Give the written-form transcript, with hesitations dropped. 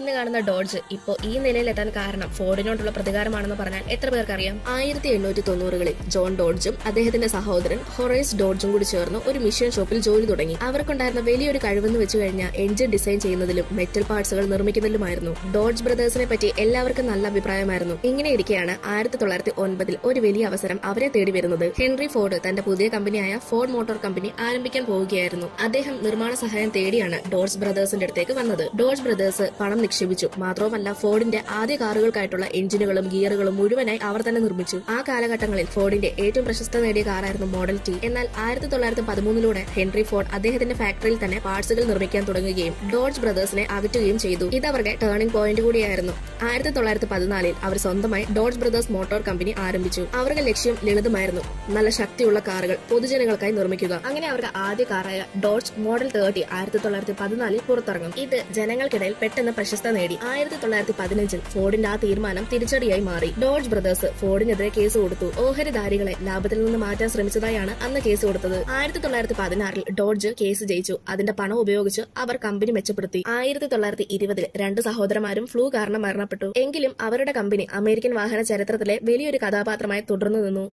ഇന്ന് കാണുന്ന ഡോഡ്ജ് ഇപ്പോൾ ഈ നിലയിലെത്താൻ കാരണം ഫോർഡിനോടുള്ള പ്രതികാരമാണെന്ന് പറഞ്ഞാൽ എത്ര പേർക്കറിയാം? 1890-കളിൽ ജോൺ ഡോഡ്ജും അദ്ദേഹത്തിന്റെ സഹോദരൻ ഹൊറേസ് ഡോഡ്ജും കൂടി ചേർന്ന് ഒരു മിഷൻ ഷോപ്പിൽ ജോലി തുടങ്ങി. അവർക്കുണ്ടായിരുന്ന വലിയൊരു കഴിവെന്ന് വെച്ചു കഴിഞ്ഞാൽ എഞ്ചിൻ ഡിസൈൻ ചെയ്യുന്നതിലും മെറ്റൽ പാർട്സുകൾ നിർമ്മിക്കുന്നതിലുമായിരുന്നു. ഡോഡ്ജ് ബ്രദേഴ്സിനെ പറ്റി എല്ലാവർക്കും നല്ല അഭിപ്രായമായിരുന്നു. ഇങ്ങനെയിരിക്കെയാണ് 1909 ഒരു വലിയ അവസരം അവരെ തേടി വരുന്നത്. ഹെൻറി ഫോർഡ് തന്റെ പുതിയ കമ്പനിയായ ഫോർഡ് മോട്ടോർ കമ്പനി ആരംഭിക്കാൻ പോവുകയായിരുന്നു. അദ്ദേഹം നിർമ്മാണ സഹായം തേടിയാണ് ഡോഡ്ജ് ബ്രദേഴ്സിന്റെ അടുത്തേക്ക് വന്നത്. ഡോഡ്ജ് ബ്രദേഴ്സ് പണം നിക്ഷേപിച്ചു. മാത്രവുമല്ല, ഫോർഡിന്റെ ആദ്യ കാറുകൾക്കായിട്ടുള്ള എഞ്ചിനുകളും ഗിയറുകളും മുഴുവനായി അവർ തന്നെ നിർമ്മിച്ചു. ആ കാലഘട്ടങ്ങളിൽ ഫോർഡിന്റെ ഏറ്റവും പ്രശസ്ത നേടിയ കാറായിരുന്നു മോഡൽ ടി. എന്നാൽ 1913 ഹെൻറി ഫോർഡ് അദ്ദേഹത്തിന്റെ ഫാക്ടറിയിൽ തന്നെ പാർട്സുകൾ നിർമ്മിക്കാൻ തുടങ്ങുകയും ഡോഡ്ജ് ബ്രദേഴ്സിനെ അകറ്റുകയും ചെയ്തു. ഇത് അവരുടെ ടേണിംഗ് പോയിന്റ് കൂടിയായിരുന്നു. 1914 അവർ സ്വന്തമായി ഡോഡ്ജ് ബ്രദേഴ്സ് മോട്ടോർ കമ്പനി ആരംഭിച്ചു. അവരുടെ ലക്ഷ്യം ലളിതമായിരുന്നു: നല്ല ശക്തിയുള്ള കാറുകൾ പൊതുജനങ്ങൾക്കായി നിർമ്മിക്കുക. അങ്ങനെ അവരുടെ ആദ്യ കാറായ ഡോഡ്ജ് മോഡൽ 30 1914 പുറത്തിറങ്ങും. ഇത് ജനങ്ങൾക്കിടയിൽ പെട്ടെന്ന് പ്രശസ്ത നേടി. 1915 ഫോർഡിന്റെ ആ തീരുമാനം തിരിച്ചടിയായി മാറി. ഡോഡ്ജ് ബ്രദേഴ്സ് ഫോർഡിനെതിരെ കേസ് കൊടുത്തു. ഓഹരിധാരികളെ ലാഭത്തിൽ നിന്ന് മാറ്റാൻ ശ്രമിച്ചതായാണ് അന്ന് കേസ് കൊടുത്തത്. 1916 ഡോഡ്ജ് കേസ് ജയിച്ചു. അതിന്റെ പണം ഉപയോഗിച്ച് അവർ കമ്പനി മെച്ചപ്പെടുത്തി. 1920 രണ്ട് സഹോദരന്മാരും ഫ്ലൂ കാരണം മരണപ്പെട്ടു. എങ്കിലും അവരുടെ കമ്പനി അമേരിക്കൻ വാഹന ചരിത്രത്തിലെ വലിയൊരു കഥാപാത്രമായി തുടർന്നു നിന്നു.